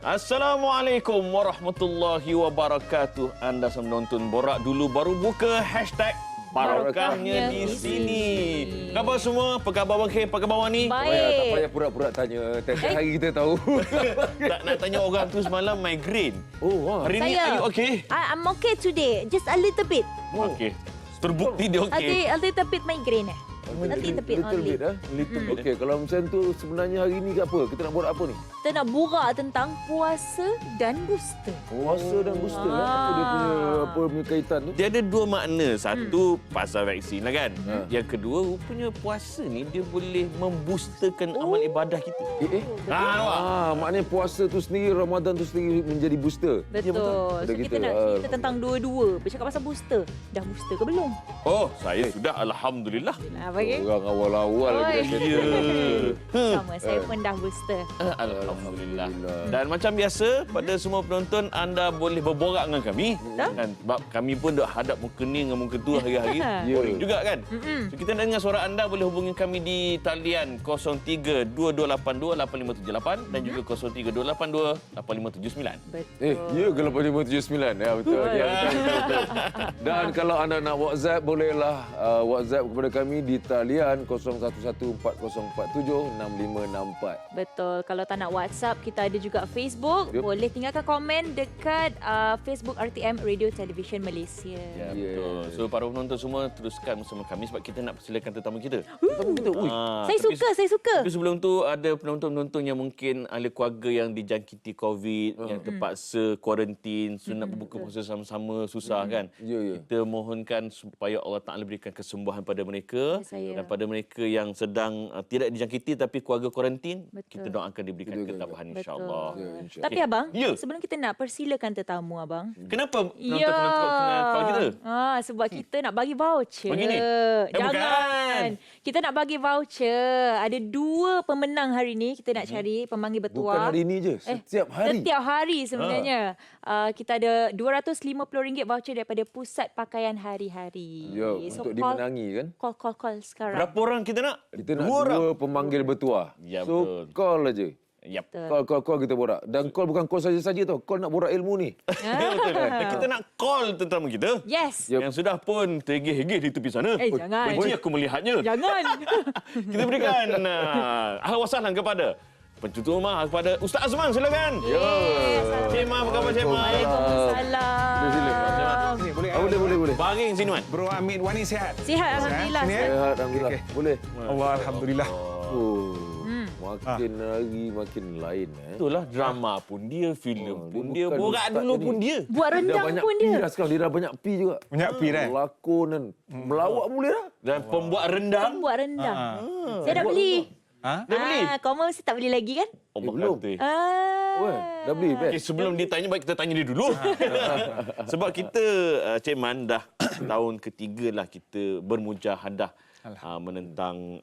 Assalamualaikum warahmatullahi wabarakatuh. Anda sedang menonton Borak Dulu baru buka hashtag Barokahnya di sini. Khabar semua? Apa khabar Bang Khair? Apa khabar Wani? Baik. Tak payah pura-pura tanya. Tiap hari kita tahu. Tak nak tanya orang tu semalam migraine. Oh, wah. Hari ni are you okay? I'm okay today. Just a little bit. Okey. Terbukti dia okey. A little bit migraine. A little bit only. Little bit. Okey, kalau macam tu sebenarnya hari ni ke apa? Kita nak buat apa ni? Kita nak borak tentang puasa dan booster. Puasa dan booster. Apa dia punya kaitan tu? Dia ada dua makna. Satu pasal vaksin lah kan. Yang kedua rupanya puasa ni dia boleh memboosterkan amal ibadah kita. Maknanya puasa tu sendiri, Ramadan tu sendiri menjadi booster. Betul. So kita nak cerita tentang dua-dua. Bercakap pasal booster. Dah booster ke belum? Oh, saya sudah alhamdulillah. Apa ke? Orang awal-awal lagi dah Ya. Sama, saya pun dah booster. Alhamdulillah. Dan macam biasa, pada semua penonton, anda boleh berborak dengan kami. Dan sebab kami pun duk hadap muka ni dengan muka tu hari-hari. Boring juga kan? So, kita nak dengar suara anda, boleh hubungi kami di talian 0322828578 dan juga 0328285579. Betul. Ya ke 8579? Ya, betul. Betul. Dan kalau anda nak WhatsApp, bolehlah WhatsApp kepada kami di talian 0114047654. Betul. Kalau tak nak WhatsApp, kita ada juga Facebook. Yup. Boleh tinggalkan komen dekat Facebook RTM Radio Television Malaysia. Ya, betul. So, para penonton semua teruskan bersama kami sebab kita nak persilakan tetamu kita. Saya suka. Tapi sebelum tu, ada penonton-penonton yang mungkin ahli keluarga yang dijangkiti COVID, yang terpaksa kuarantin, nak berbuka puasa sama-sama, susah kan? Ya. Kita mohonkan supaya Allah Ta'ala berikan kesembuhan pada mereka. Dan pada mereka yang sedang tidak dijangkiti tapi keluarga kuarantin, kita doakan diberikan ketabahan insya-Allah. insya Tapi abang, Ya. sebelum kita nak persilakan tetamu abang. Kenapa penonton-penonton kenal call kita? Sebab kita nak bagi voucher. Bagi ni? Jangan. Bukan. Kita nak bagi voucher. Ada 2 pemenang hari ni. Kita nak cari pemanggil bertuah. Bukan hari ni je, setiap hari. Setiap hari sebenarnya. Kita ada RM250 voucher daripada Pusat Pakaian Hari-hari. Ya, untuk dimenangi kan. Call sekarang. Berapa orang kita nak? Kita nak 2 orang. 2 pemanggil bertuah. Ya, So, betul. call aja. Yap. Call kita borak. Dan call bukan call saja-saja tau. Call nak borak ilmu ni. Betul. Dan kita nak call tetamu kita. Yes. Yang sudah pun tergigih-gigih di tepi sana. Jangan. Benci aku melihatnya. Jangan. Kita berikan ahlan wasahlan kepada pencutu rumah, kepada Ustaz Azman, silakan. Yes. Cik Ma, apa khabar Cik Ma? Waalaikumsalam. Ni, boleh. Boleh. Baring sini Man. Bro Hamid Wani sihat? Sihat, Alhamdulillah. Sini, Sehat, alhamdulillah. Okey. Boleh. Allah Alhamdulillah. Makin hari makin lain. Itulah drama pun dia, filem pun dia, bukan borak ustaz dulu ni. pun dia. Buat rendang banyak pun pi dia. dah sekarang. Dia dah banyak pi juga. Banyak pi dah. Lakonan. Melawak boleh dah. Dan pembuat rendang. Buat rendang. Saya dah beli. Dah beli? Kau mesti tak beli lagi kan? Allah belum. kata. Dah beli best. Okay, sebelum dia tanya, baik kita tanya dia dulu. Sebab kita, Cik Man, dah tahun ketiga lah kita bermujahadah menentang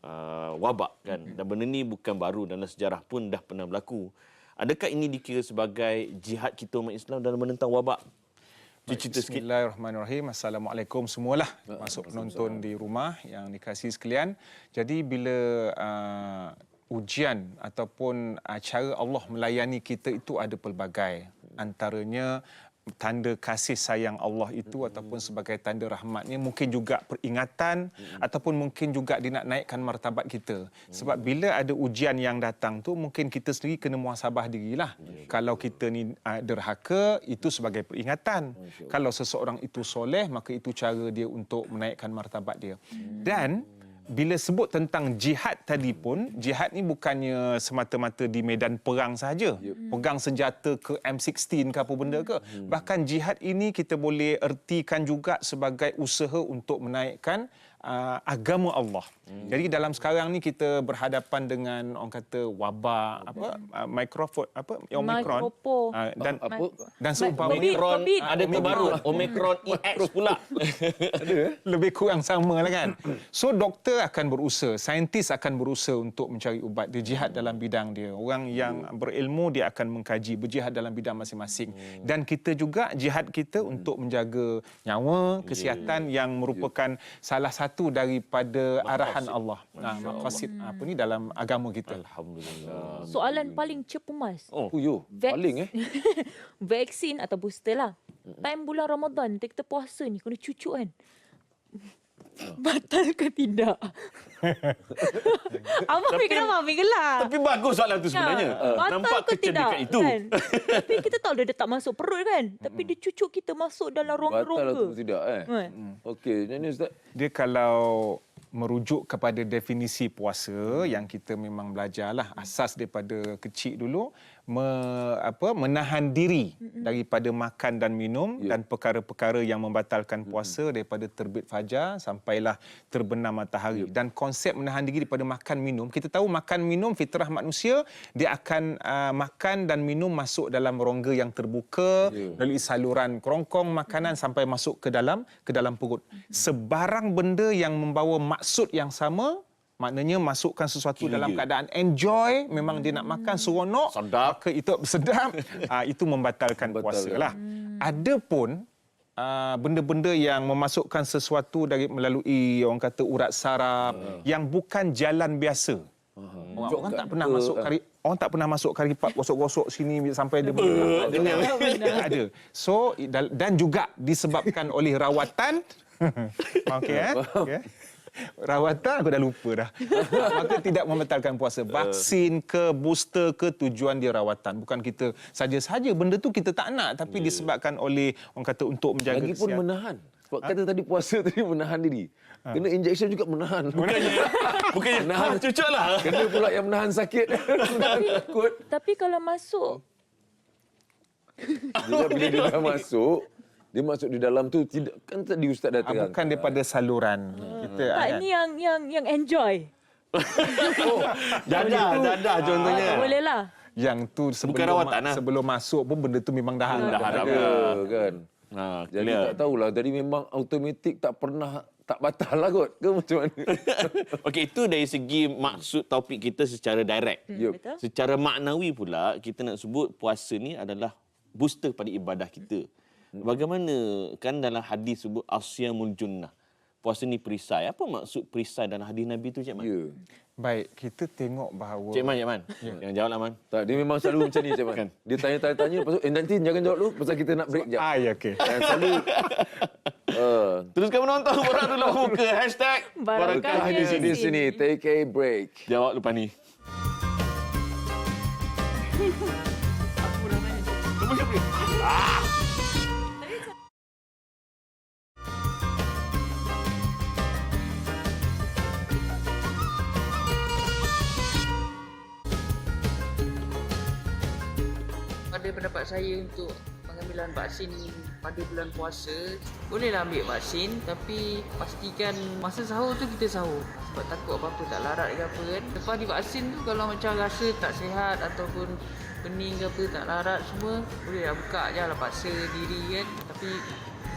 wabak kan. Dan benda ni bukan baru, dalam sejarah pun dah pernah berlaku. Adakah ini dikira sebagai jihad kita umat Islam dalam menentang wabak? Cerita sikit. Bismillahirrahmanirrahim. Assalamualaikum semualah. Masuk penonton di rumah yang dikasihi sekalian. Jadi bila ujian ataupun cara Allah melayani kita itu ada pelbagai. Antaranya tanda kasih sayang Allah itu ataupun sebagai tanda rahmatnya, mungkin juga peringatan ataupun mungkin juga dia nak naikkan martabat kita. Sebab bila ada ujian yang datang tu, mungkin kita sendiri kena muhasabah dirilah. Kalau kita ni derhaka, itu sebagai peringatan. Kalau seseorang itu soleh, maka itu cara dia untuk menaikkan martabat dia. Dan bila sebut tentang jihad tadi pun, jihad ni bukannya semata-mata di medan perang sahaja. Pegang senjata ke M16 ke apa benda ke. Bahkan jihad ini kita boleh ertikan juga sebagai usaha untuk menaikkan agama Allah. Jadi dalam sekarang ni kita berhadapan dengan orang kata wabak Omicron dan seumpama Omicron ada terbaru, Omicron EX pula. lebih kurang sama lah kan. So doktor akan berusaha, saintis akan berusaha untuk mencari ubat. Dia jihad dalam bidang dia. Orang yang berilmu dia akan mengkaji, berjihad dalam bidang masing-masing. Dan kita juga jihad kita untuk menjaga nyawa, kesihatan yang merupakan salah satu satu daripada arahan Allah. Maqasid dalam agama kita. Alhamdulillah. Soalan paling cepumas. Paling Vaksin atau booster lah. Time bulan Ramadan, kita puasa ni kena cucuk kan. Batal ke tidak? Abang ambil kenapa ambil gelap? Tapi bagus soalan tu sebenarnya. Nampak kecerdikan itu. Kan? Tapi kita tahu dia tak masuk perut kan. Tapi dia cucuk kita masuk dalam rongga-rongga. Batal atau tidak Okey, macam ni Ustaz? Dia kalau merujuk kepada definisi puasa yang kita memang belajarlah asas daripada kecil dulu, menahan diri daripada makan dan minum dan perkara-perkara yang membatalkan puasa daripada terbit fajar sampailah terbenam matahari. Dan konsep menahan diri daripada makan minum, kita tahu makan minum fitrah manusia, dia akan makan dan minum masuk dalam rongga yang terbuka melalui saluran kerongkong makanan sampai masuk ke dalam perut. Sebarang benda yang membawa maksud yang sama, maknanya masukkan sesuatu dalam keadaan enjoy, memang dia nak makan seronok, sedap, maka itu sedap, itu membatalkan puasa lah. Adapun benda-benda yang memasukkan sesuatu melalui orang kata urat saraf yang bukan jalan biasa. Orang tak pernah masuk orang tak pernah masuk karipat gosok-gosok sini sampai dia ada. So dan juga disebabkan oleh rawatan. Okey rawatan aku dah lupa dah. Maka tidak membatalkan puasa. Vaksin ke booster ke tujuan dia rawatan. Bukan kita saja-saja benda tu kita tak nak tapi disebabkan oleh orang kata untuk menjaga lagi pun menahan. Sebab kata tadi puasa tadi menahan diri. Kena injection juga menahan. Bukannya menahan cucuk lah. Kena pula yang menahan sakit. Tapi kalau masuk bila dia dah masuk, dia masuk di dalam tu tidak kan tadi ustaz dah terang. Bukan daripada saluran kita. tak, ni yang enjoy. Dadah contohnya. Boleh lah. Yang tu sebelum masuk pun benda tu memang dah harap kan. Jadi tak tahulah. Jadi memang automatik tak pernah tak batal lah kot ke macam mana. Okey, itu dari segi maksud topik kita secara direct. Betul. Secara maknawi pula kita nak sebut puasa ni adalah booster pada ibadah kita. Bagaimana kan dalam hadis sebut asyamul junnah. Puasa ni perisai. Apa maksud perisai dalam hadis Nabi tu Cik Man? Baik, kita tengok bahawa Cik Man. Yang jawablah Man. Tak, dia memang selalu macam ni Cik Man. Dia tanya-tanya lepas tu nanti jangan jawab dulu pasal kita nak break jap. ya okey. Dan selalu Teruskan menonton Borak Dulu Muka Barakah di sini. Take a break. Jawab lepas ni. Pada pendapat saya untuk pengambilan vaksin pada bulan puasa, bolehlah ambil vaksin tapi pastikan masa sahur tu kita sahur. Sebab takut apa-apa tak larat ke apa kan. Lepas divaksin tu kalau macam rasa tak sihat ataupun pening ke apa tak larat semua, bolehlah buka je lah paksa diri kan. Tapi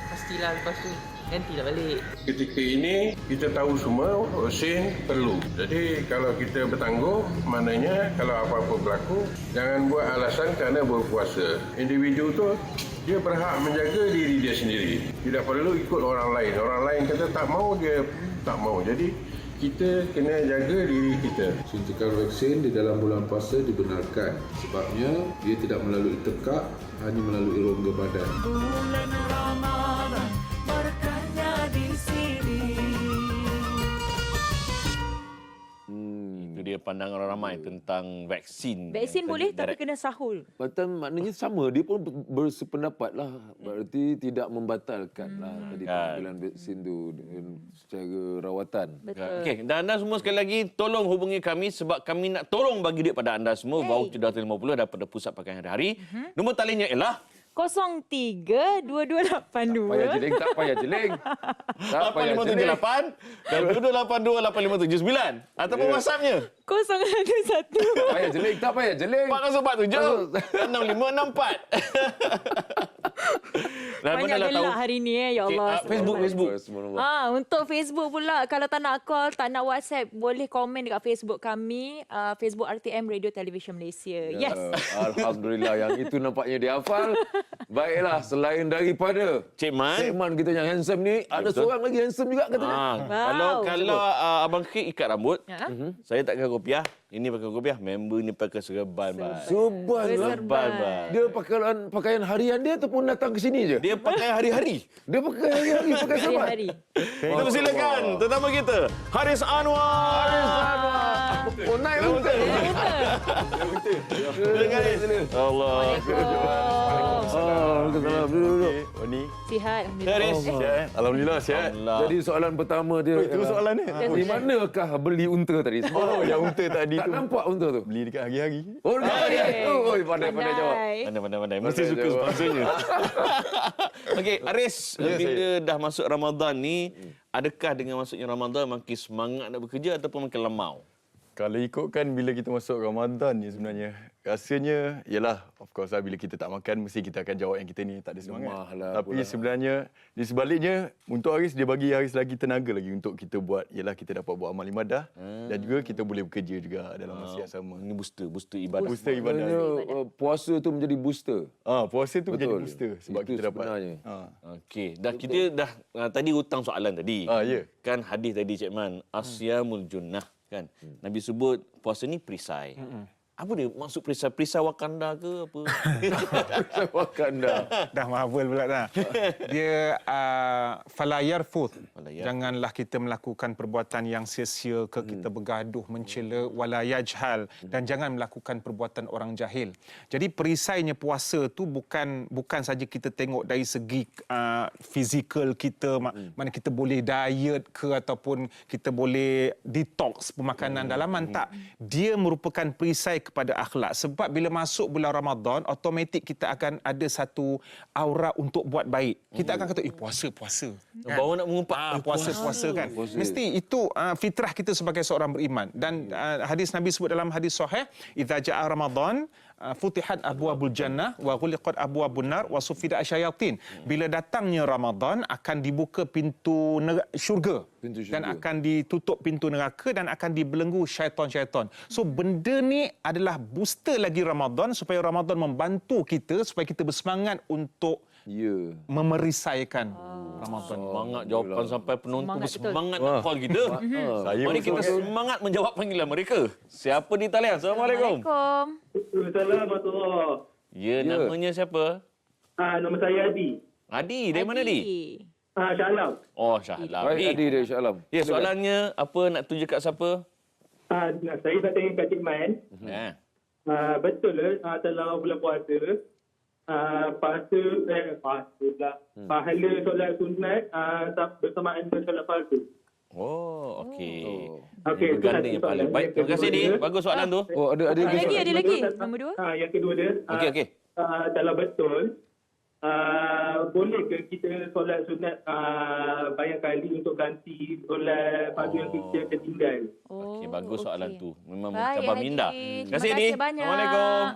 pastilah lepas tu gantilah balik. Ketika ini kita tahu semua vaksin perlu. Jadi kalau kita bertangguh, maknanya kalau apa-apa berlaku, jangan buat alasan kerana berpuasa. Individu tu dia berhak menjaga diri dia sendiri. Tidak perlu ikut orang lain. Orang lain kata tak mau, dia tak mau. Jadi kita kena jaga diri kita. Suntikan vaksin di dalam bulan puasa dibenarkan sebabnya dia tidak melalui tekak, hanya melalui rongga badan. Bulan Ramadan, berkahnya di sini. Itu dia pandangan orang ramai tentang vaksin. Vaksin boleh tapi kena sahur. Maknanya sama. Dia pun bersependapat lah. Berarti tidak membatalkan lah tadi pengambilan vaksin tu secara rawatan. Betul. Okey, dan anda semua sekali lagi tolong hubungi kami sebab kami nak tolong bagi duit pada anda semua. Voucher 250 daripada Pusat Pakaian Hari-Hari. Nombor taliannya ialah 03-2282. Tak payah jeling. Tak payah jeling. 8578 dan 22828579 ataupun WhatsAppnya 011. Tak payah jeling. Tak payah jeling. 4047 6564. Banyak gelak hari ni ya Allah. Facebook. Untuk Facebook pula kalau tak nak call, tak nak WhatsApp, boleh komen dekat Facebook kami, Facebook RTM Radio Television Malaysia. Yes. Alhamdulillah yang itu nampaknya dia hafal. Baiklah, selain daripada Cik Man. Cik Man kita yang handsome ni, ada betul. seorang lagi handsome juga katanya. Kalau Abang Kek ikat rambut, Ya. saya tak pakai kopiah. Ini pakai kopiah, member ni pakai serban, Bang. Subhan lah. Serban, Bang. Dia pakaian harian dia ataupun datang ke sini je? Dia pakai hari-hari. Dia pakai hari-hari, pakai serban. Hari-hari. Kita persilakan tetamu kita, Haris Anwar. Oh, naik unta. Allah. Waalaikumsalam. Duduk. Sihat, Alhamdulillah. Haris. Alhamdulillah sihat. Jadi soalan pertama dia. Itu soalan ni. Di manakah beli unta tadi? Oh, yang unta tadi Tak tu. nampak unta tu? Beli dekat hari-hari. Oh, pandai jawab. Pandai. Mesti suka sponsornya. Okey, Haris, bila dah masuk Ramadan ni, adakah dengan masuknya Ramadan makin semangat nak bekerja ataupun makin lemau? Kalau ikutkan bila kita masuk Ramadan ni sebenarnya, rasanya ialah of course lah bila kita tak makan mesti kita akan jawab yang kita ni tak ada semangat. Lemah lah Tapi pula. sebenarnya di sebaliknya untuk Haris dia bagi Haris lagi tenaga lagi untuk kita buat ialah kita dapat buat amal ibadah dan juga kita boleh bekerja juga dalam masa yang sama. Ini booster ibadah. Booster ibadah. Sebenarnya puasa tu menjadi booster. Puasa tu menjadi Betul. booster sebab Itu kita dapat. sebenarnya. Okey, kita dah tadi hutang soalan tadi. Ya. Kan hadis tadi Cik Man, asyamul junnah kan. Nabi sebut puasa ni perisai. Apa dia maksud perisai? Perisai Wakanda ke apa? Wakanda. Dah Marvel pula dah. Dia fala yarfuth. Janganlah kita melakukan perbuatan yang sia-sia ke kita bergaduh, mencela, wala yajhal, dan jangan melakukan perbuatan orang jahil. Jadi perisainya puasa tu bukan saja kita tengok dari segi fizikal kita, mana kita boleh diet ke ataupun kita boleh detox pemakanan dalaman, tak. Dia merupakan perisai kepada akhlak. Sebab bila masuk bulan Ramadan, automatik kita akan ada satu aura untuk buat baik. Kita akan kata, puasa. Bawa nak mengumpat. Puasa kan. Mesti itu fitrah kita sebagai seorang beriman. Dan hadis Nabi sebut dalam hadis sahih, idza jaa Ramadan futihat abwabul jannah wa ghuliqat abwabun nar wa sufida asyayatin. Bila datangnya Ramadan akan dibuka pintu syurga dan akan ditutup pintu neraka dan akan dibelenggu syaitan-syaitan. So benda ni adalah booster lagi Ramadan supaya Ramadan membantu kita supaya kita bersemangat untuk memerisaikan Ramadan. Semangat jawapan sampai penonton Semangat bersemangat nak call kita. Mari kita semangat menjawab panggilan mereka. Siapa di talian? Assalamualaikum. Assalamualaikum. Ya, namanya siapa? Nama saya Adi. Adi, dari mana Adi? Shah Alam. Oh, Shah Alam. Baik, Adi dari Shah Alam. Ya, soalannya apa nak tuju kat siapa? Saya nak tanya kat Cik Man. Betul setelah bulan puasa, pahala solat sunat bersamaan dengan solat fardu. Oh, okey. Okey, itu Berganda satu yang pahala. soalan. Baik, terima kasih Adi. Bagus soalan tu. Oh, ada Ada lagi. Nombor 2. Yang kedua dia, Okey. kalau betul, boleh ke kita solat sunat banyak kali untuk ganti solat fardu yang kita tertinggal? Okey, bagus soalan tu. Memang Baik, mencabar Adi. minda. Terima Terima kasih Adi. kasih banyak. Assalamualaikum.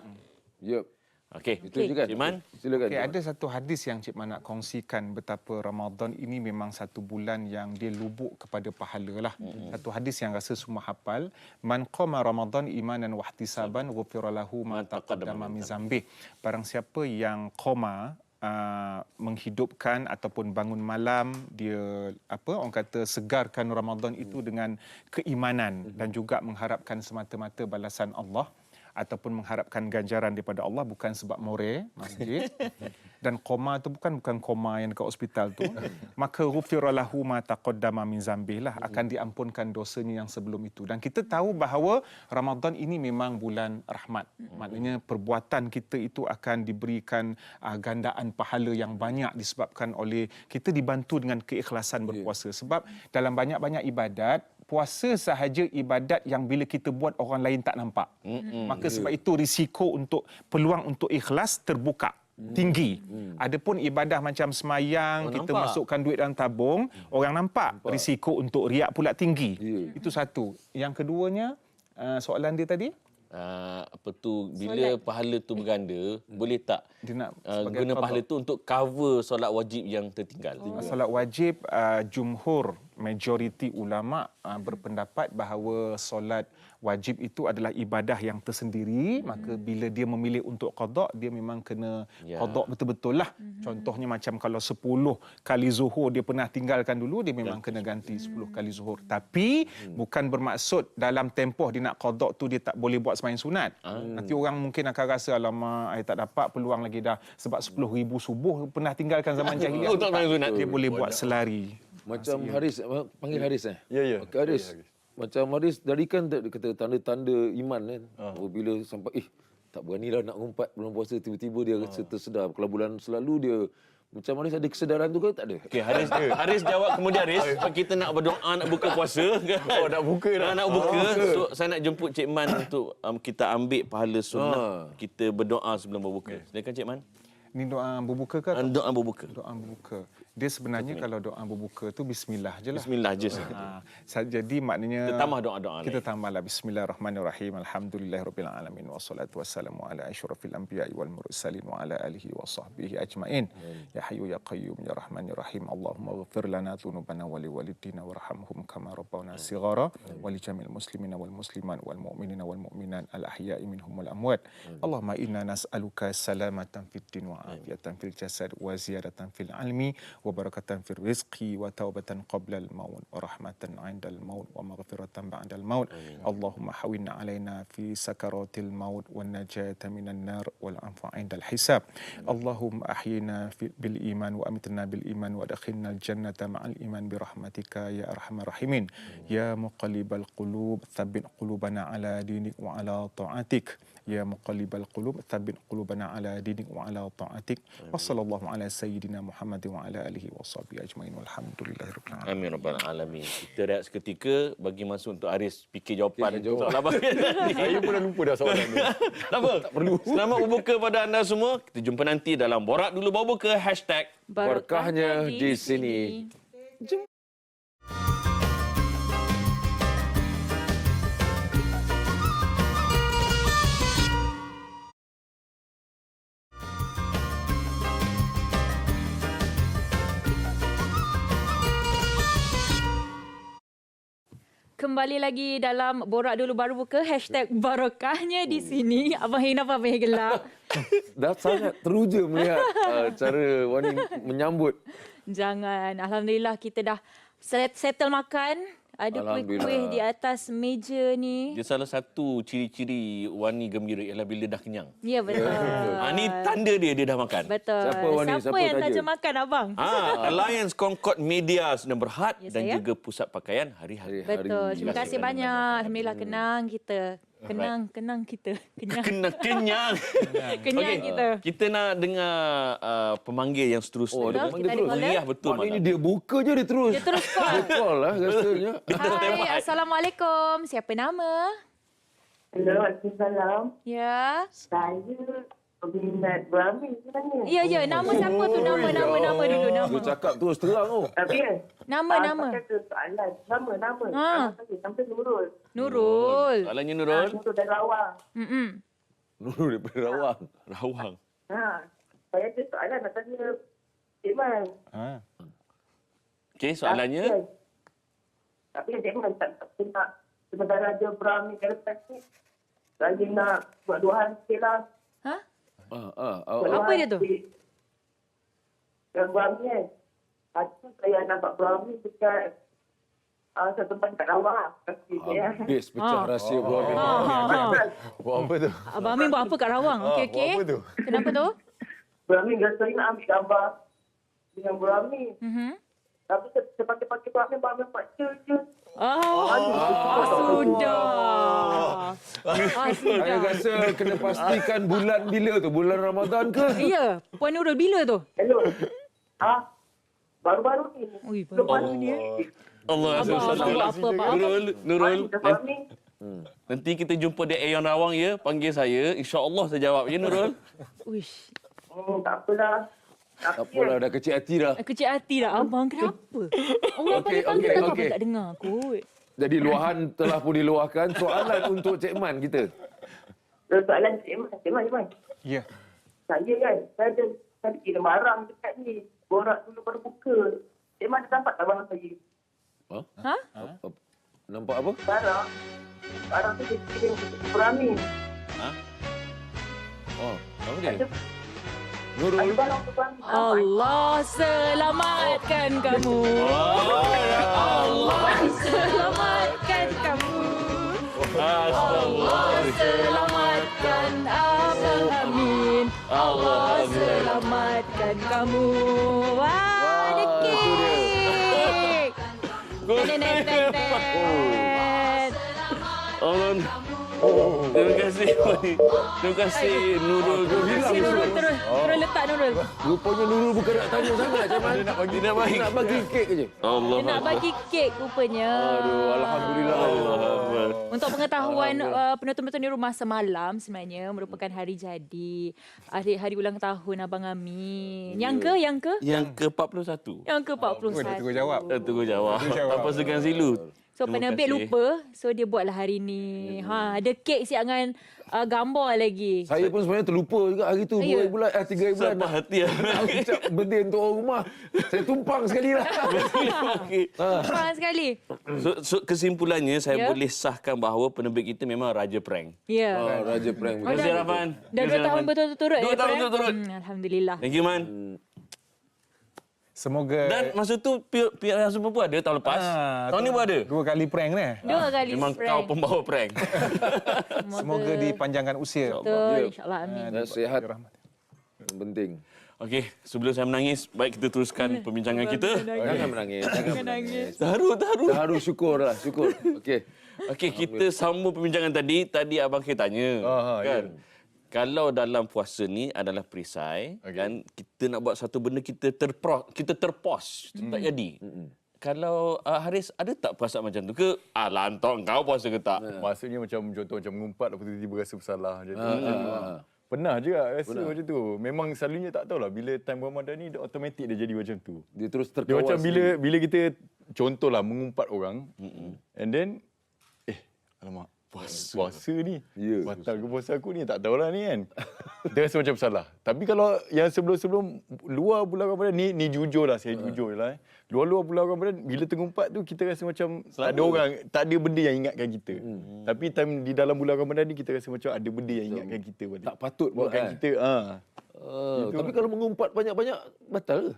Yep. Okey. Itu je kan? Cik Man. Silakan. Okay, ada satu hadis yang Cik Man nak kongsikan betapa Ramadan ini memang satu bulan yang dia lubuk kepada pahala lah. Satu hadis yang rasa semua hafal. Man qama Ramadan imanan wa ihtisaban ghufira lahu ma taqaddama min dzambih. Barang siapa yang qama menghidupkan ataupun bangun malam, dia orang kata segarkan Ramadan itu dengan keimanan dan juga mengharapkan semata-mata balasan Allah ataupun mengharapkan ganjaran daripada Allah, bukan sebab more masjid. Dan koma tu bukan koma yang dekat hospital tu. Maka ghufira lahu ma taqaddama min dzambih lah, akan diampunkan dosanya yang sebelum itu. Dan kita tahu bahawa Ramadan ini memang bulan rahmat. Maknanya perbuatan kita itu akan diberikan gandaan pahala yang banyak disebabkan oleh kita dibantu dengan keikhlasan berpuasa. Sebab dalam banyak-banyak ibadat, puasa sahaja ibadat yang bila kita buat orang lain tak nampak. Maka sebab itu risiko untuk peluang untuk ikhlas terbuka tinggi. Adapun ibadah macam semayang, kita masukkan duit dalam tabung, orang nampak. Risiko untuk riak pula tinggi. Itu satu. Yang keduanya, soalan dia tadi? Bila pahala tu berganda, boleh tak Dia nak guna pahala tu untuk cover solat wajib yang tertinggal? Solat wajib, jumhur majoriti ulama berpendapat bahawa solat wajib itu adalah ibadah yang tersendiri, maka bila dia memilih untuk qada, dia memang kena qada betul-betul lah. Contohnya macam kalau 10 kali zuhur dia pernah tinggalkan dulu, dia memang kena ganti 10 kali zuhur. Tapi bukan bermaksud dalam tempoh dia nak qada tu dia tak boleh buat sembahyang sunat. Nanti orang mungkin akan rasa, alamak, saya tak dapat peluang lagi dah, sebab 10,000 subuh pernah tinggalkan zaman jahiliah. Dia boleh buat selari. Macam Haris, panggil Haris Ya, ya. Okey, Haris. Macam Haris dari kan dia kata tanda-tanda iman kan. Apabila sampai tak beranilah nak ngumpat bulan puasa, tiba-tiba dia rasa tersedar. Kalau bulan selalu dia macam Haris ada kesedaran tu ke tak ada? Okey, Haris jawab kemudian Haris, kita nak berdoa nak buka puasa kan. nak buka dah. Nak buka. So saya nak jemput Cik Man untuk kita ambil pahala sunnah. Kita berdoa sebelum berbuka. Silakan Cik Man. Ni doa berbuka ke? Doa berbuka. Doa berbuka. Dia sebenarnya kalau doa berbuka tu bismillah je lah. Bismillah je. Jadi maknanya kita tambah doa-doa kita tambahlah bismillahirrahmanirrahim. Alhamdulillahirabbil alamin wassalatu wassalamu ala asyrafil anbiya'i wal mursalin wa ala alihi wa sahbihi ajmain. Ya hayyu ya qayyum ya rahmanir rahim. Allahumma ighfir lana dhunubana wa liwalidina warhamhum kama rabbawna shighara wa li jamil muslimina wal muslimat wal mu'minina wal mu'minat al ahya'i minhum wal amwat. Allahumma inna nas'aluka salamatan fid din wa afiyatan fil jasad wa ziyadatan fil ilmi wa barakatan fil rizqi wa taubatan qabla al maut wa rahmatan 'inda al maut wa maghfiratan ba'da al maut. Allahumma hawwinna 'alaina fi sakaratil maut wan najata minan nar wal 'afwa 'inda al hisab. Allahumma ahyina bil iman wa amitna bil iman wa adkhilna al jannata ma'al iman bi rahmatika ya arhamar rahimin. Ya muqallibal qulub tsabbit qulubana 'ala dinik wa 'ala ta'atik. Ya muqallibal qulub tsabbit qulubana 'ala dinik wa 'ala ta'atik. Wa sallallahu ala sayyidina Muhammad wa ala alihi wa sahbihi ajmain walhamdulillahirabbil alamin. Amin rabbal alamin. Kita rehat seketika bagi masa untuk Haris fikir jawapan soalan abang. Saya pun dah lupa dah soalan tu. Tak apa. Tak perlu. Selamat berbuka pada anda semua. Kita jumpa nanti dalam Borak Dulu Baru Buka Berkahnya di sini. Kembali lagi dalam Borak Dulu Baru Buka #barokahnya di sini. Abang Hina apa yang gelap? Dah sangat teruja melihat cara Wani menyambut. Jangan. Alhamdulillah kita dah settle makan. Ada kuih-kuih di atas meja ni. Dia salah satu ciri-ciri Wani gembira ialah bila dah kenyang. Ya, betul. Ni tanda dia dah makan. Betul. Siapa Wani? Siapa yang taja makan abang? Alliance Concord Media Sdn Bhd Ya, dan saya. juga Pusat Pakaian Hari-Hari. Betul. Terima kasih banyak. Alhamdulillah kenang kita. Kenang kita. Kenyang. Kenyang. Kenyang kita. Kita nak dengar pemanggil yang seterusnya. Betul, kita ada caller. Meriah betul. Ini dia buka je dia terus. Dia terus call. Dia call lah rasanya. Hai, Assalamualaikum. Siapa nama? Hello, Assalamualaikum. Ya. Saya peminat Brahmi sebenarnya. Ya. Nama siapa tu? Nama dulu. Nama. Dia cakap terus terang tu. Tapi kan? Nama. Saya ada soalan. Nama. Ha. Nama saya sampai Nurul. Nurul. Soalannya Nurul. Nurul dari Rawang. Nurul daripada Rawang. Rawang. Saya ada soalan nak tanya Cik Man. Okey, soalannya. Tapi Cik Man tak nak sementara ada Brahmi ke lepas ni. Saya nak buat doa sikit lah. Apa dia tu? Yang Brahmi kan. Hati saya nampak Brahmi dekat satu tempat kat Rawang. Habis pecah rahsia Brahmi. Buat apa tu? Abang Amin buat apa kat Rawang? Okey. Buat apa tu? Kenapa tu? Brahmi rasa nak ambil gambar dengan Brahmi. Tapi saya pakai Brahmi buat je. Sudah. Saya rasa kena pastikan bulan bila tu? Bulan Ramadan ke? Ya. Puan Nurul bila tu? Hello. Baru-baru ni. Ui, baru ni. Allah Nurul. Nanti kita jumpa di Aeon Rawang ya. Panggil saya. InsyaAllah saya jawab ya Nurul. Uish. Tak apalah. Tak apalah, dah kecil hati dah. Kecil hati dah. Abang kenapa? Orang panggil tak tak dengar kot. Jadi luahan telah pun diluahkan. Soalan untuk Cik Man kita. Soalan Cik Man. Ya. Saya kan, saya kira barang dekat ni. Borak Dulu Baru Buka. Cik Man dapat tak barang saya? Ha? Nampak apa? Barang tu dia kirim Kurami. Oh, Apa dia? Ada Nurul. barang tu Kurami. Allah selamatkan kamu. Allah selamatkan kamu. Allah selamatkan Abang Amin. Allah selamatkan kamu. Wah, ada kek. Allah. Terima kasih. Terima kasih Nurul. Terus letak Nurul. Rupanya Nurul bukan nak tanya sangat Ceman. Dia nak bagi Nak bagi kek je. Allah. Dia nak bagi kek rupanya. Aduh, alhamdulillah. Untuk pengetahuan penonton-penonton di rumah, semalam sebenarnya merupakan hari jadi. Hari ulang tahun Abang Amin. Yang ke? Yang ke-41. Yang ke-41. Dia tunggu jawab. Tunggu jawab. Tanpa segan silu. So Terima penerbit kasih. lupa, so dia buatlah hari ni. Ada kek siap dengan gambar lagi. Saya pun sebenarnya terlupa juga hari tu. 2 Ya. hari bulan, 3 hari bulan. Siapa hati. Aku ucap benda untuk orang rumah. Saya tumpang sekali lah. Okey. Faham sekali. So kesimpulannya saya Ya. boleh sahkan bahawa penerbit kita memang raja prank. Ya. Oh, Raja prank. Terima kasih Rahman. Dah 2 tahun berturut-turut. 2 tahun berturut-turut. Alhamdulillah. Thank you Man. Semoga Dan masa tu Piala Super pun ada tahun lepas. Tahun ni pun ada. 2 kali prank ni. 2 kali Memang prank. kau pembawa prank. Semoga dipanjangkan usia. Betul, insyaAllah amin. Dan sihat. Yang penting. Okey, sebelum saya menangis, baik kita teruskan perbincangan kita. Jangan menangis. Jangan menangis. Taruh. Syukur. Okey. Okey, kita sambung perbincangan tadi. Tadi abang kita tanya, kan? Kalau dalam puasa ni adalah perisai, kan, kita nak buat satu benda kita terpos, tak jadi. Kalau Haris, ada tak perasaan macam tu ke? Lantok kau puasa ke tak? Maksudnya macam contoh macam mengumpat lepas tu tiba-tiba rasa bersalah. Jadi pernah juga rasa macam tu. Memang selalunya tak tahulah bila time Ramadan ni automatik dia jadi macam tu. Dia terus Dia terkawas. macam bila kita contohlah mengumpat orang and then alamak puasa ni. Ya. Batal ke puasa aku ni? Tak tahulah ni kan. Dia rasa macam salah. Tapi kalau yang sebelum-sebelum luar bulan Ramadan ni jujur lah. Saya jujur lah. Luar-luar bulan Ramadan bila tengumpat tu kita rasa macam tak ada orang, tak ada benda yang ingatkan kita. Tapi time di dalam bulan Ramadan ni kita rasa macam ada benda yang ingatkan kita balik. Tak patut buat Buatkan kan. kita. Tapi kalau mengumpat banyak-banyak, batal ke?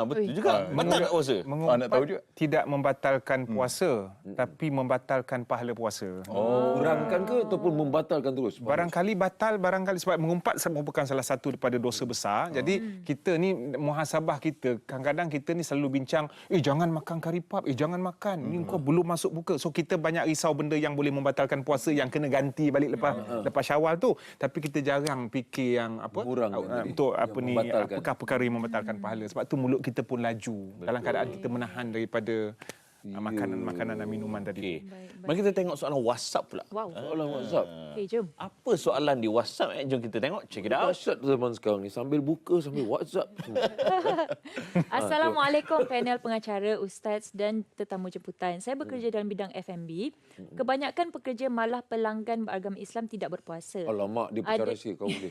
Betul juga. Batal tak puasa? Nak tahu juga. Tidak membatalkan puasa, tapi membatalkan pahala puasa. Kurangkan ke ataupun membatalkan terus? Barangkali batal, barangkali sebab mengumpat merupakan salah satu daripada dosa besar. Jadi kita ni muhasabah kita, kadang-kadang kita ni selalu bincang, jangan makan kari pap, jangan makan, ni kau belum masuk buka. So kita banyak risau benda yang boleh membatalkan puasa yang kena ganti balik lepas Syawal tu. Tapi kita jarang fikir yang apa? Untuk apa ni, apakah perkara yang membatalkan pahala. Sebab tu mulut kita pun laju dalam keadaan kita menahan daripada makanan dan minuman tadi. Mari kita tengok soalan WhatsApp pula. Wow. Soalan WhatsApp. Okay, jom. Apa soalan di WhatsApp? Jom kita tengok. Check it out. Dahsyat zaman sekarang ni. Sambil buka, sambil WhatsApp. Assalamualaikum panel pengacara, ustaz dan tetamu jemputan. Saya bekerja dalam bidang F&B. Kebanyakan pekerja malah pelanggan beragama Islam tidak berpuasa. Alamak, dia perkara rahsia kau boleh.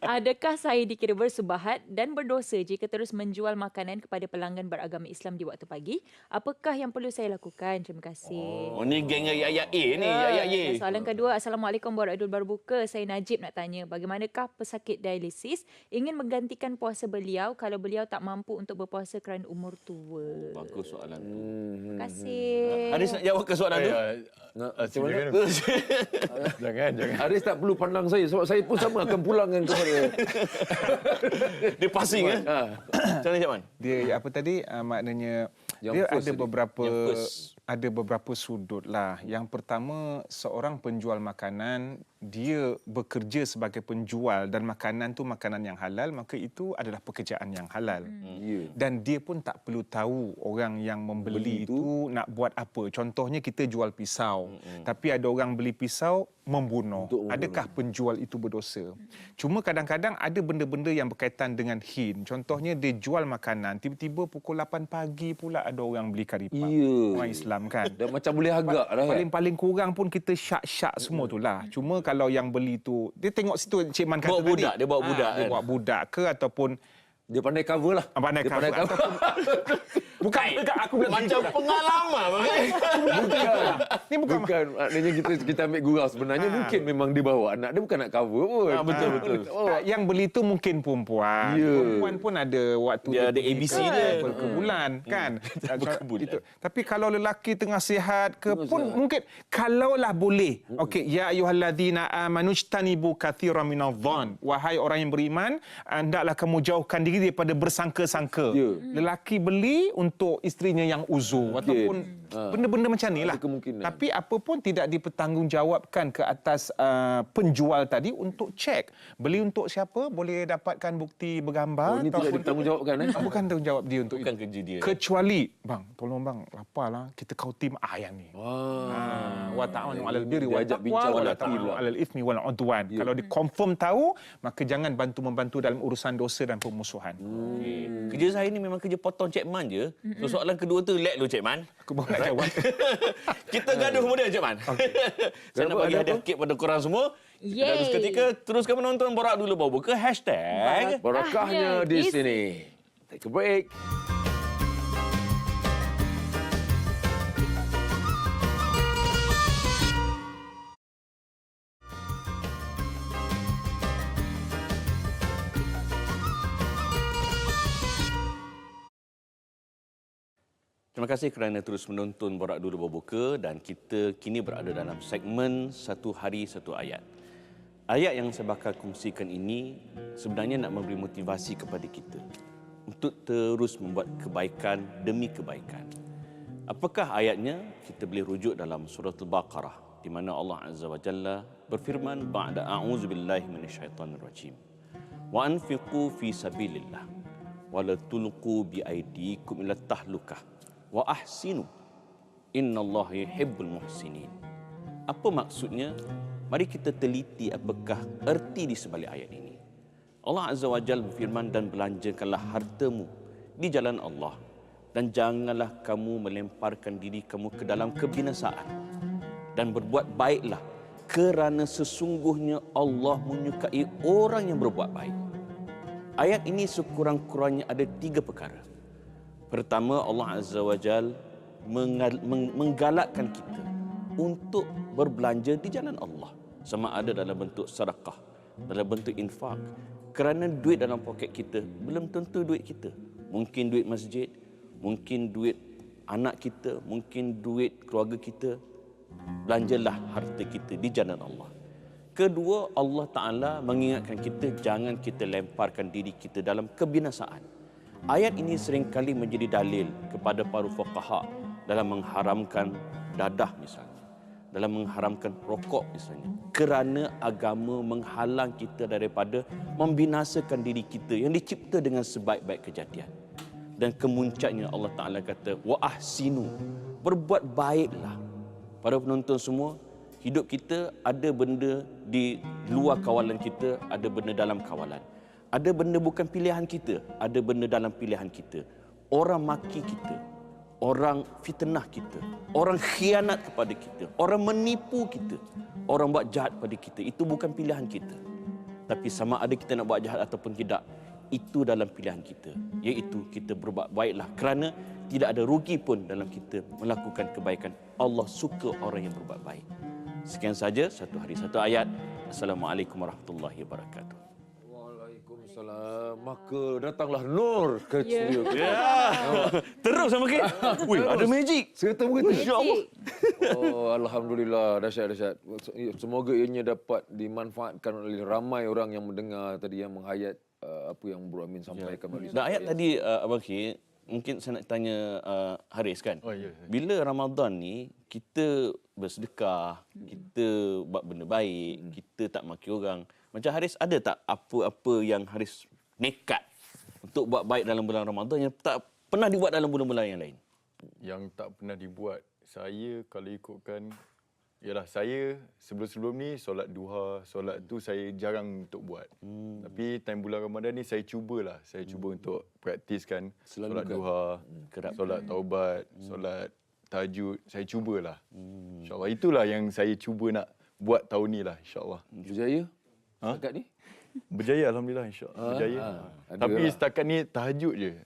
Adakah saya dikira bersubahat dan berdosa jika terus menjual makanan kepada pelanggan beragama Islam di waktu pagi? Apakah yang perlu saya lakukan? Terima kasih. Oh, ni geng ayat A ni, ayat Y. Dan soalan kedua, Assalamualaikum warahmatullahi wabarakatuh. Saya Najib nak tanya, bagaimanakah pesakit dialisis ingin menggantikan puasa beliau kalau beliau tak mampu untuk berpuasa kerana umur tua? Bagus soalan tu. Terima kasih. Haris nak jawab ke soalan tu? Macam mana? Jangan. Haris tak perlu pandang saya sebab saya pun sama akan pulangkan kepada Dia passing kan? Macam mana Cik Man? Dia apa tadi maknanya Yang dia first ada tadi. beberapa Yang first. ada beberapa sudut lah. Yang pertama, seorang penjual makanan dia bekerja sebagai penjual dan makanan tu makanan yang halal, maka itu adalah pekerjaan yang halal. Dan dia pun tak perlu tahu orang yang membeli itu nak buat apa. Contohnya kita jual pisau, tapi ada orang beli pisau membunuh. Adakah penjual itu berdosa? Cuma kadang-kadang ada benda-benda yang berkaitan dengan hin. Contohnya dia jual makanan, tiba-tiba pukul 8 pagi pula ada orang beli kari pap. Orang Islam kan. Dan macam boleh agak dah kan. Paling kurang pun kita syak-syak semua tu lah. Cuma kalau yang beli tu, dia tengok situ Cik Man kata Bawa tadi. budak, dia bawa budak Dia kan? bawa budak ke ataupun Dia pandai cover lah. pandai Dia cover pandai cover. ataupun Bukan aku bilang Macam pengalaman. ni bukan Maknanya kita ambil gurau. Sebenarnya mungkin memang dia bawa anak dia bukan nak cover pun. Betul. Yang beli tu mungkin perempuan. Ya. Perempuan pun ada waktu Dia ada pergi ABC ke dia. berkebulan kan. Berkebulan. Itu. Tapi kalau lelaki tengah sihat ke pun mungkin kalaulah boleh. Okey, ya ayyuhallazina amanu ijtanibu katsiran minadh-dhann. Wahai orang yang beriman, hendaklah kamu jauhkan diri daripada bersangka-sangka. Ya. Lelaki beli untuk isterinya yang uzur ataupun benda-benda macam ni lah. Ada kemungkinan. Tapi apa pun tidak dipertanggungjawabkan ke atas penjual tadi untuk cek. Beli untuk siapa? Boleh dapatkan bukti bergambar. Ini tidak ditanggungjawabkan Bukan tanggungjawab dia untuk Bukan itu. kerja dia. Kecuali, bang, tolong bang, laparlah. Kita kau tim ayam ni. Wa ta'awanu 'alal birri Dia wa ajak taqwa bincang wa la lelaki ta'awanu pula. 'alal ithmi wal 'udwan. Kalau dia confirm tahu, maka jangan bantu-membantu dalam urusan dosa dan permusuhan. Kerja saya ni memang kerja potong Cik Man je. So, soalan kedua tu, let dulu Cik Man. Aku baru nak jawab. Kita gaduh kemudian Cik Man. Saya nak bagi hadiah kek pada korang semua. Yeay. Dan seketika teruskan menonton Borak Dulu Baru Buka. Hashtag Barakahnya di sini. Take a break. Terima kasih kerana terus menonton Borak Dulu Baru Buka dan kita kini berada dalam segmen Satu Hari Satu Ayat. Ayat yang saya bakal kongsikan ini sebenarnya nak memberi motivasi kepada kita untuk terus membuat kebaikan demi kebaikan. Apakah ayatnya? Kita boleh rujuk dalam surah Al-Baqarah di mana Allah Azza wa Jalla berfirman ba'da a'udzubillahi minasyaitonirrajim. Wa anfiqu fi sabilillah wa la tulqu bi aydikum ila tahlukah wa ahsinu innallaha yuhibbul muhsinin. Apa maksudnya? Mari kita teliti apakah erti di sebalik ayat ini. Allah Azza wa Jalla berfirman, dan belanjakanlah hartamu di jalan Allah dan janganlah kamu melemparkan diri kamu ke dalam kebinasaan dan berbuat baiklah kerana sesungguhnya Allah menyukai orang yang berbuat baik. Ayat ini sekurang-kurangnya ada 3 perkara. Pertama, Allah Azza wa Jal menggalakkan kita untuk berbelanja di jalan Allah. Sama ada dalam bentuk sedekah, dalam bentuk infak. Kerana duit dalam poket kita belum tentu duit kita. Mungkin duit masjid, mungkin duit anak kita, mungkin duit keluarga kita. Belanjalah harta kita di jalan Allah. Kedua, Allah Ta'ala mengingatkan kita jangan kita lemparkan diri kita dalam kebinasaan. Ayat ini seringkali menjadi dalil kepada para fuqaha dalam mengharamkan dadah misalnya, dalam mengharamkan rokok misalnya, kerana agama menghalang kita daripada membinasakan diri kita yang dicipta dengan sebaik-baik kejadian. Dan kemuncaknya Allah Ta'ala kata wa ahsinu, berbuat baiklah. Para penonton semua, hidup kita ada benda di luar kawalan kita, ada benda dalam kawalan. Ada benda bukan pilihan kita, ada benda dalam pilihan kita. Orang maki kita, orang fitnah kita, orang khianat kepada kita, orang menipu kita, orang buat jahat pada kita, itu bukan pilihan kita. Tapi sama ada kita nak buat jahat ataupun tidak, itu dalam pilihan kita, iaitu kita berbuat baiklah kerana tidak ada rugi pun dalam kita melakukan kebaikan. Allah suka orang yang berbuat baik. Sekian saja, Satu Hari Satu Ayat. Assalamualaikum warahmatullahi wabarakatuh. Waalaikumsalam. Maka datanglah Nur ke studio. Terus sama kita. Wih, ada magic. Serta begitu. Insya-Allah. Oh, alhamdulillah, dahsyat. Semoga ianya dapat dimanfaatkan oleh ramai orang yang mendengar tadi, yang menghayat apa yang Bro Amin sampaikan. Dan ayat tadi Abang Ki, mungkin saya nak tanya Haris kan. Oh, ya. Bila Ramadan ni kita bersedekah, kita buat benda baik, kita tak maki orang. Macam Haris, ada tak apa-apa yang Haris nekat untuk buat baik dalam bulan Ramadan yang tak pernah dibuat dalam bulan-bulan yang lain? Yang tak pernah dibuat, saya kalau ikutkan, ialah saya sebelum-sebelum ni solat duha, solat tu saya jarang untuk buat. Tapi time bulan Ramadan ni saya cubalah. Saya cuba untuk praktiskan solat duha, solat taubat, solat tahajud. Saya cubalah. InsyaAllah itulah yang saya cuba nak buat tahun ni lah, insyaAllah. Berjaya? Setakat ni? Berjaya, alhamdulillah, insyaAllah. Berjaya. Tapi setakat ni tahajud je.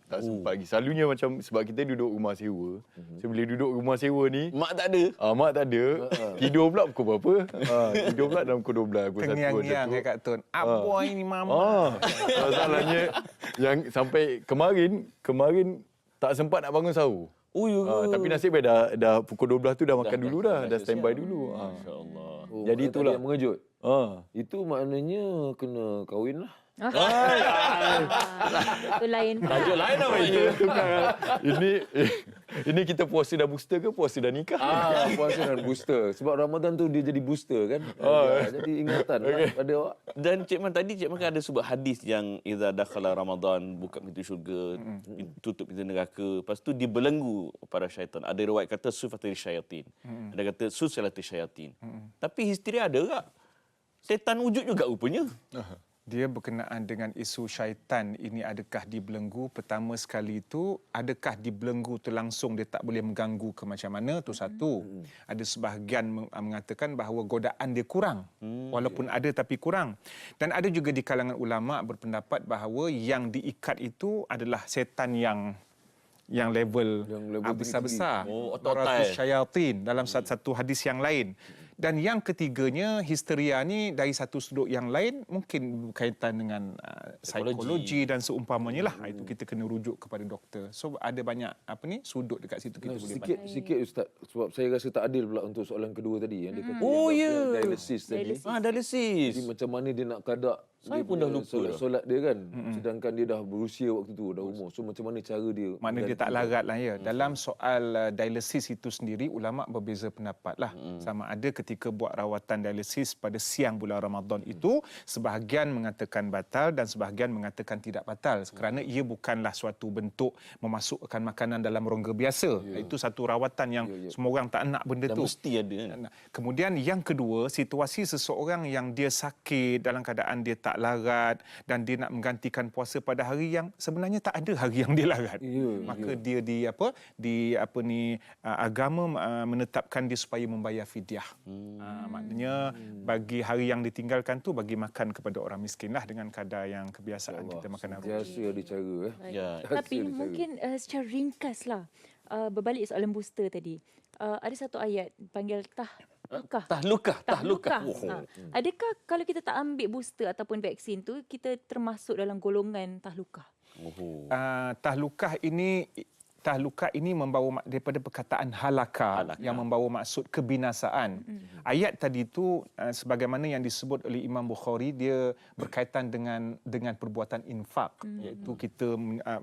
Tak sempat lagi. Selalunya macam sebab kita duduk rumah sewa. So bila duduk rumah sewa ni, Mak tak ada. mak tak ada. Tidur pula pukul berapa? Tidur pula dalam pukul 12, pukul 1. Tengiang-ngiang Kak Tun. Aboy ni mama. Masalahnya yang sampai kemarin tak sempat nak bangun sahur. Oh, ya ke? Tapi nasib baik dah pukul 12 tu dah makan dulu dah standby dulu. Masya-Allah. Jadi itulah. Yang mengejut. Ah. Itu maknanya kena kahwin lah. Itu lain pula. Tajuk lain namanya. Ini kita puasa dah booster ke puasa dah nikah? Puasa dan booster. Sebab Ramadan tu dia jadi booster kan. Jadi ingatan pada awak. Dan Cik Man tadi Cik Man kan ada sebut hadis yang idza dakhala Ramadan buka pintu syurga, tutup pintu neraka. Lepas tu dibelenggu para syaitan. Ada riwayat kata sufatul syayatin. Ada kata susalatul syayatin. Tapi history ada tak? Setan wujud juga rupanya. Dia berkenaan dengan isu syaitan ini adakah dibelenggu. Pertama sekali itu, adakah dibelenggu tu langsung dia tak boleh mengganggu ke macam mana, tu satu. Ada sebahagian mengatakan bahawa godaan dia kurang. Walaupun ada tapi kurang. Dan ada juga di kalangan ulama berpendapat bahawa yang diikat itu adalah setan yang level besar-besar. otot-otai. Syayatin dalam satu hadis yang lain. Dan yang ketiganya, histeria ni dari satu sudut yang lain mungkin berkaitan dengan psikologi dan seumpamanya lah. Itu kita kena rujuk kepada doktor. So ada banyak sudut dekat situ kita boleh pandang. Sikit Ustaz, sebab saya rasa tak adil pula untuk soalan kedua tadi yang dia kata dialisis tadi. Dialisis. Jadi macam mana dia nak kadak Saya pun dah lupa solat dia kan. Sedangkan dia dah berusia waktu tu, dah umur. So macam mana cara dia? Maknanya dia tak larat lah ya. Dalam soal dialisis itu sendiri, ulama berbeza pendapat lah. Sama ada ketika buat rawatan dialisis pada siang bulan Ramadan itu, sebahagian mengatakan batal dan sebahagian mengatakan tidak batal. Kerana ia bukanlah suatu bentuk memasukkan makanan dalam rongga biasa. Itu satu rawatan yang semua orang tak nak benda Dan tu. mesti ada. Kemudian yang kedua, situasi seseorang yang dia sakit dalam keadaan dia tak larat dan dia nak menggantikan puasa pada hari yang sebenarnya tak ada hari yang dia larat. Maka dia agama menetapkan dia supaya membayar fidyah. Maknanya bagi hari yang ditinggalkan tu bagi makan kepada orang miskin lah dengan kadar yang kebiasaan kita makan hari. Biasa ada cara Tapi mungkin secara ringkas lah, berbalik soalan booster tadi. Ada satu ayat panggil Tahlukah. Adakah kalau kita tak ambil booster ataupun vaksin tu, kita termasuk dalam golongan tahlukah? Tahlukah ini membawa daripada perkataan halaka yang membawa maksud kebinasaan. Ayat tadi itu sebagaimana yang disebut oleh Imam Bukhari, dia berkaitan dengan perbuatan infak, iaitu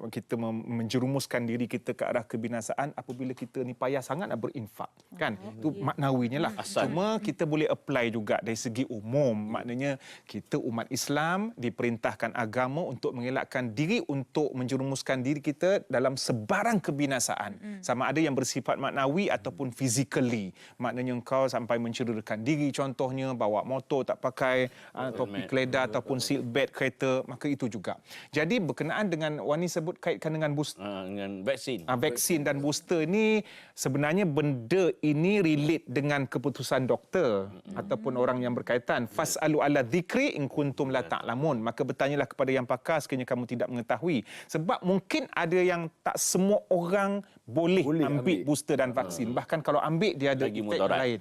kita menjerumuskan diri kita ke arah kebinasaan apabila kita ni payah sangat nak berinfak, kan? Itu maknawinya lah. Cuma kita boleh apply juga dari segi umum, maknanya kita umat Islam diperintahkan agama untuk mengelakkan diri untuk menjerumuskan diri kita dalam sebarang kebinasaan. Sama ada yang bersifat maknawi ataupun physically. Maknanya engkau sampai mencederakan diri, contohnya bawa motor tak pakai topi keledar ataupun seat belt kereta, maka itu juga. Jadi berkenaan dengan Wani sebut kaitkan dengan booster, dengan vaksin. Vaksin dan booster ni sebenarnya benda ini relate dengan keputusan doktor ataupun orang yang berkaitan. Fas'alu ala dzikri in kuntum la ta'lamun. Maka bertanyalah kepada yang pakar sekiranya kamu tidak mengetahui. Sebab mungkin ada yang tak semua orang boleh ambil booster dan vaksin. Bahkan kalau ambil dia ada efek lain.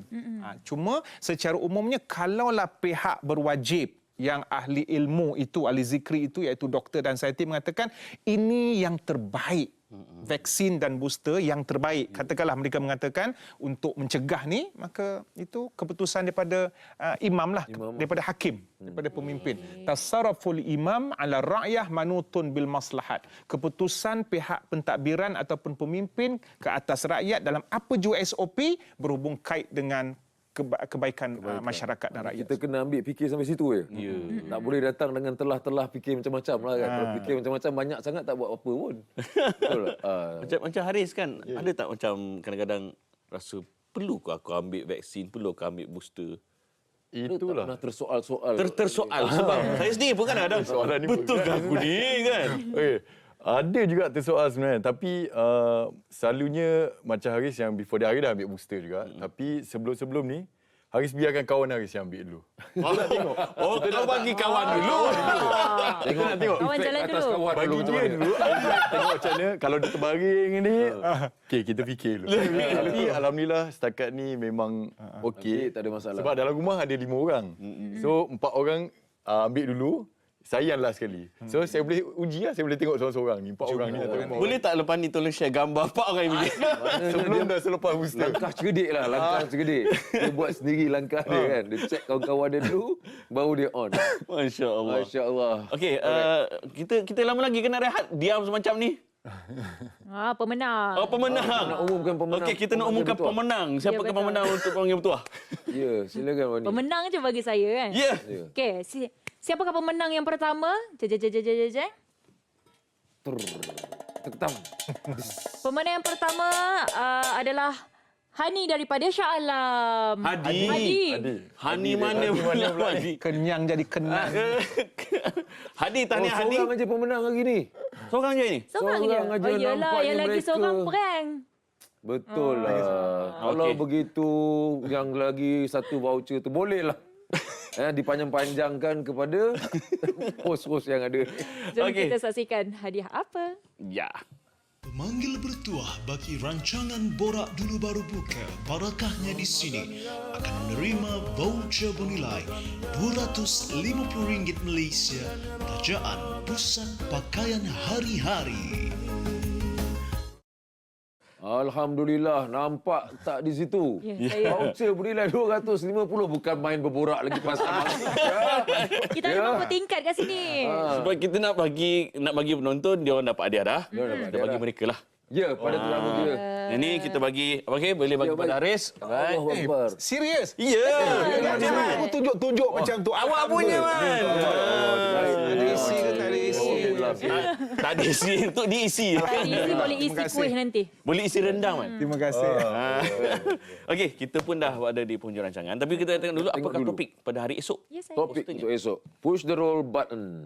Cuma secara umumnya kalaulah pihak berwajib yang ahli ilmu itu, ahli zikri itu iaitu doktor dan saintis mengatakan ini yang terbaik. Vaksin dan booster yang terbaik. Katakanlah mereka mengatakan untuk mencegah ni, maka itu keputusan daripada imam lah, daripada hakim, daripada pemimpin. Tasarruful imam ala ra'yah manutun bil maslahat. Keputusan pihak pentadbiran ataupun pemimpin ke atas rakyat dalam apa jua SOP berhubung kait dengan kebaikan masyarakat dan rakyat. Kita kena ambil fikir sampai situ je. Tak boleh datang dengan telah-telah fikir macam-macam lah kan. Kalau fikir macam-macam banyak sangat tak buat apa pun. Betul. Macam Haris kan, ada tak macam kadang-kadang rasa perlu ke aku ambil vaksin, perlu ke ambil booster? Itulah. Tak pernah tersoal-soal. Tersoal sebab saya sendiri pun kadang-kadang betul ke aku ni kan? Ada juga tersoal sebenarnya, tapi selalunya macam Haris yang before dia hari dah ambil booster juga. Tapi sebelum-sebelum ni Haris biarkan kawan Haris yang ambil dulu. Oh, kau bagi kawan dulu. Tengok. Kawan efek jalan atas dulu. kawan Bagi dulu macam dia mana. dulu. Tengok macam mana. Kalau dia terbaring ni. Okey, kita fikir dulu. Tapi alhamdulillah setakat ni memang okey. Tak ada masalah. Sebab dalam rumah ada 5 orang. So 4 orang ambil dulu. Saya yang last sekali. So saya boleh uji lah. Saya boleh tengok seorang-seorang ni. 4 orang ni. Boleh tak lepas ni tolong share gambar 4 orang ini? Sebelum dah selepas booster. Langkah cerdik lah, langkah cerdik. Dia buat sendiri langkah dia kan. Dia check kawan-kawan dia dulu, baru dia on. Masya Allah. Masya Allah. Okey, kita lama lagi kena rehat. Diam semacam ni. Pemenang. Oh, pemenang. Nak umumkan pemenang. Okey, kita nak umumkan Betul. pemenang. Siapakah betul. pemenang untuk panggil bertuah? Ya, silakan Wani. Pemenang je bagi saya kan. Ya. Okey, siapakah pemenang yang pertama? Ketam. Pemenang yang pertama adalah Hani daripada Shah Alam. Hadi. Hani mana pula Hadi? Kenyang jadi kenang. Hadi, tahniah Hadi. Seorang aja pemenang hari ni. Seorang je ni? Seorang je. Seorang aja Oh yelah, nampaknya yang lagi mereka- seorang prank. Betul lah. Kalau Okey. begitu, yang lagi satu voucher tu boleh lah. Dipanjang-panjangkan kepada host-host yang ada. Jom Okey. kita saksikan hadiah apa. Ya. Pemanggil bertuah bagi rancangan Borak Dulu Baru Buka Barakahnya di sini akan menerima voucher bernilai RM250 Malaysia Kerajaan Pusat Pakaian Hari-Hari. Alhamdulillah, nampak tak di situ. Ya, saya- Voucher bernilai 250, bukan main berborak lagi pasal. Kita ada beberapa tingkat kat sini. Sebab kita nak bagi penonton, dia orang dapat hadiah dah. Kita bagi mereka lah. Ya, pada terang dia. Yang ni kita bagi, okey, boleh bagi Ya, pada baik. Haris. Alright. Allahu Akbar. Serius? Ya. Jangan aku tunjuk-tunjuk macam tu. Awak punya, Man. Ada isi ke tak ada isi? Tak ada isi untuk diisi. Isi boleh isi Terima kasih. kuih nanti. Boleh isi rendang, Man. Terima kasih. Okey, kita pun dah ada di penghujung rancangan. Tapi kita tengok dulu apakah dulu. topik pada hari esok. Ya, saya. Topik untuk esok. Push the roll button.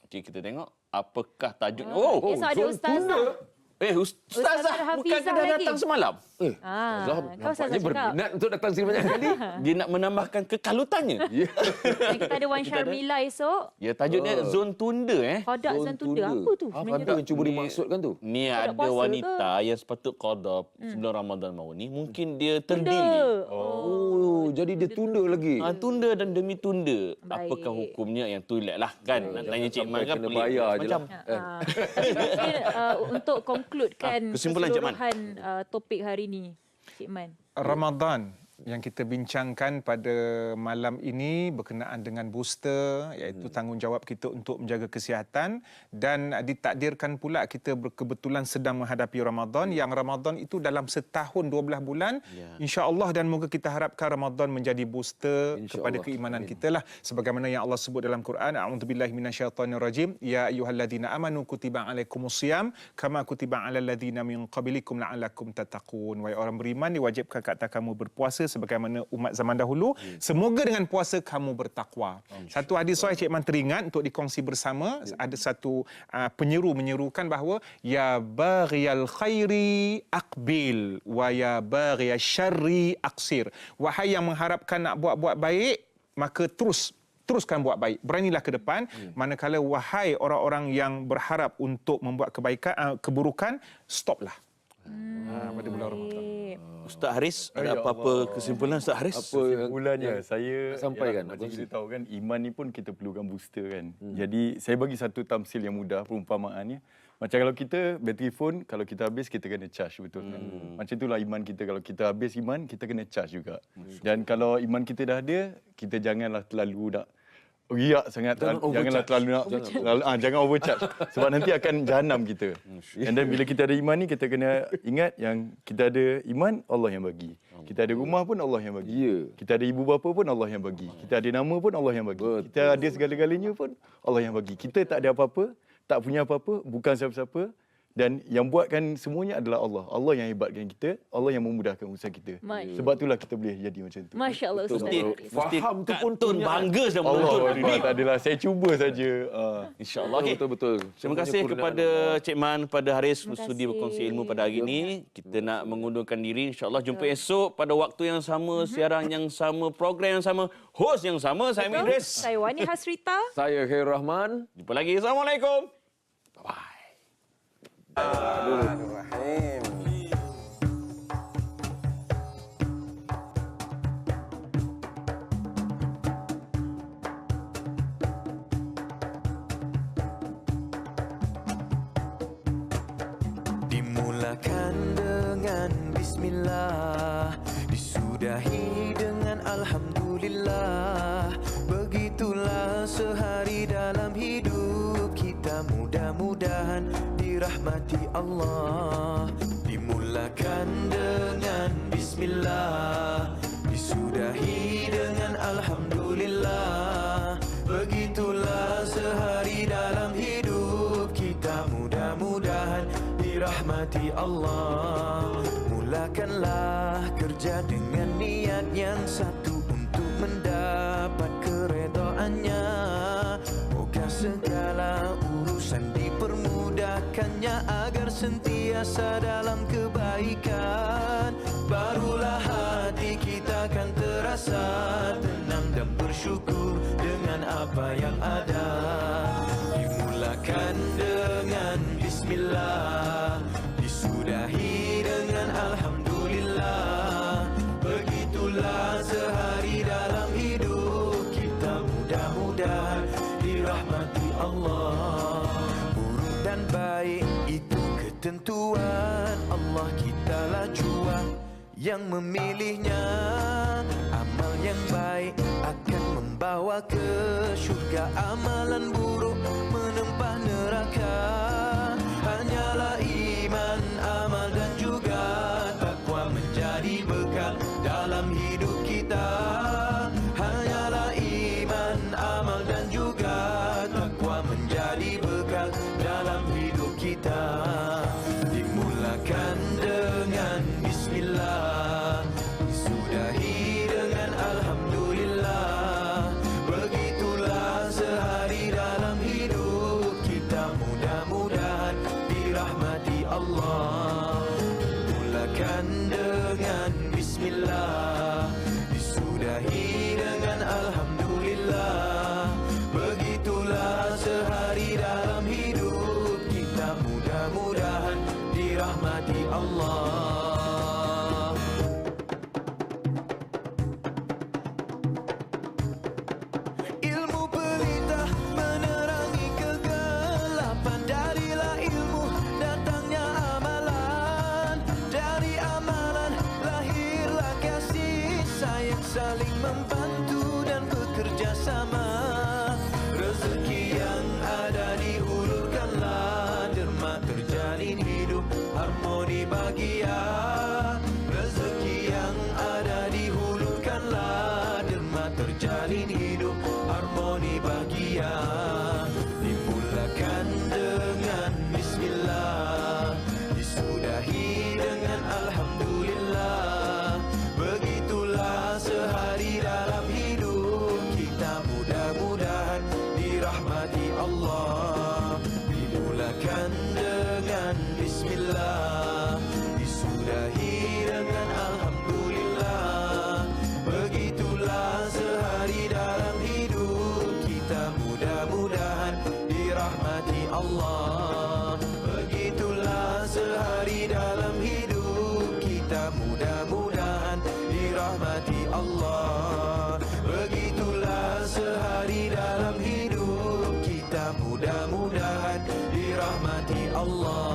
Okey, kita tengok apakah tajuknya. Esok ada ustazah. Ustazah Ustazah bukan Hafizah dah lagi. datang semalam. Zah, Kau nampaknya salah cakap. berminat untuk datang sini banyak kali. Dia nak menambahkan kekalutannya. Dan kita ada Wan Syarmila esok. Ya, tajuk dia Zon Tunda Qadak Zon Tunda. Apa tu sebenarnya? Apa yang cuba dimaksudkan tu? Ni Qada ada puasa wanita yang sepatut qada sebelum Ramadan mahu ni. Mungkin dia Tunda. terdili. Oh, jadi dia tunda lagi. Tunda dan demi tunda. Baik. Apakah hukumnya yang tu lah kan? Nak tanya Cik Man kan kena pelik bayar je macam. lah. Tapi mungkin untuk concludekan kesimpulan, Cik Man. keseluruhan topik hari ini, Cik Man. Ramadan yang kita bincangkan pada malam ini berkenaan dengan booster, iaitu tanggungjawab kita untuk menjaga kesihatan, dan ditakdirkan pula kita berkebetulan sedang menghadapi Ramadan, yang Ramadan itu dalam setahun 12 bulan, insya-Allah, dan moga kita harapkan Ramadan menjadi booster kepada keimanan kita lah, sebagaimana yang Allah sebut dalam Quran, a'udzubillahi minasyaitonirrajim, ya ayyuhalladzina amanu kutiba alaikumusiyam kama kutiba alal ladzina min qablikum la'allakum tattaqun. Wahai orang beriman, diwajibkan ke atas kamu berpuasa sebagaimana umat zaman dahulu. Semoga dengan puasa kamu bertakwa. Satu hadis sahih Cik Man teringat untuk dikongsi bersama. Ada satu penyeru menyerukan bahawa ya baghiyal khairi aqbil wa ya baghiyal syarri aqsir. Wahai yang mengharapkan nak buat baik, maka teruskan buat baik. Beranilah ke depan. Manakala wahai orang-orang yang berharap untuk membuat keburukan, stoplah. Pada bulan Ramadan. Ustaz Haris, ada apa-apa kesimpulan Ustaz Haris? Kesimpulannya saya sampaikan, macam kita tahu kan, iman ni pun kita perlukan booster kan. Jadi saya bagi satu tamsil yang mudah, perumpamaannya. Macam kalau kita bateri phone, kalau kita habis kita kena charge, betul kan? Macam itulah iman kita, kalau kita habis iman kita kena charge juga. Dan kalau iman kita dah ada, kita janganlah terlalu nak riak sangat, janganlah terlalu nak jangan overcharge sebab nanti akan jahanam kita. And then bila kita ada iman ni, kita kena ingat yang kita ada iman, Allah yang bagi. Kita ada rumah pun Allah yang bagi. Kita ada ibu bapa pun Allah yang bagi. Kita ada nama pun Allah yang bagi. Kita ada segala-galanya pun Allah yang bagi. Kita tak ada apa-apa, tak punya apa-apa, bukan siapa-siapa, Dan yang buatkan semuanya adalah Allah. Allah yang hebatkan kita, Allah yang memudahkan urusan kita. Sebab itulah kita boleh jadi macam tu. Masya Allah Ustaz. Faham tu pun bangga sudah Allah menonton ini. tak adalah, saya cuba saja. InsyaAllah. Okay. Betul. Terima kasih kepada Cik Man, pada Haris sudi berkongsi ilmu pada hari ini. Kita nak mengundurkan diri. InsyaAllah jumpa esok pada waktu yang sama, siaran yang sama, program yang sama, host yang sama. Saya Amir Idris. Saya Wani Hasrita. Saya Khair Rahman. Jumpa lagi. Assalamualaikum. Bye-bye. Bismillahirrahmanirrahim. Dimulakan dengan bismillah, disudahi dengan alhamdulillah. Begitulah sehari dalam hidup kita, mudah-mudahan dirahmati Allah. Dimulakan dengan bismillah, disudahi dengan alhamdulillah. Begitulah sehari dalam hidup kita, mudah-mudahan dirahmati Allah. Mulakanlah kerja dengan niat yang satu untuk mendapat keredoannya. Moga segala urusan dipermudahkannya agar sentiasa dalam kebaikan. Barulah hati kita akan terasa tenang dan bersyukur dengan apa yang ada. Dimulakan dengan bismillah, disudahi dengan alhamdulillah. Begitulah sehari dalam hidup kita, mudah-mudahan dirahmati Allah. Buruk dan baik itu ketentuan Allah, kitalah jua yang memilihnya. Amal yang baik akan membawa ke syurga, amalan buruk menempah neraka. Hanyalah iman, amal dan juga takwa menjadi bekal dalam hidup kita. Hanyalah iman, amal dan juga takwa menjadi bekal dalam hidup kita. Dimulakan dengan bismillah, disudahi dengan alhamdulillah. Begitulah sehari dalam hidup kita, mudah-mudahan dirahmati Allah. Dimulakan dengan bismillah, disudahi dengan alhamdulillah. Begitulah sehari dalam hidup kita, mudah-mudahan dirahmati Allah. Ilmu pelita menerangi kegelapan, darilah ilmu datangnya amalan. Dari amalan lahirlah kasih sayang, saling membantu dan bekerja sama. Rezeki yang ada dihulurkanlah, derma terjalin hidup harmoni bahagia. Rezeki yang ada dihulurkanlah, derma terjalin hidup harmoni bahagia. Dimulakan dengan bismillah, disudahi dengan alhamdulillah. Begitulah sehari dalam hidup kita, mudah-mudahan dirahmati Allah. Dimulakan dengan bismillah, disudahi dengan alhamdulillah. Begitulah sehari dalam hidup kita, mudah-mudahan dirahmati Allah. Begitulah sehari dalam hidup kita, mudah-mudahan dirahmati Allah. Begitulah sehari dalam hidup kita, mudah-mudahan dirahmati Allah.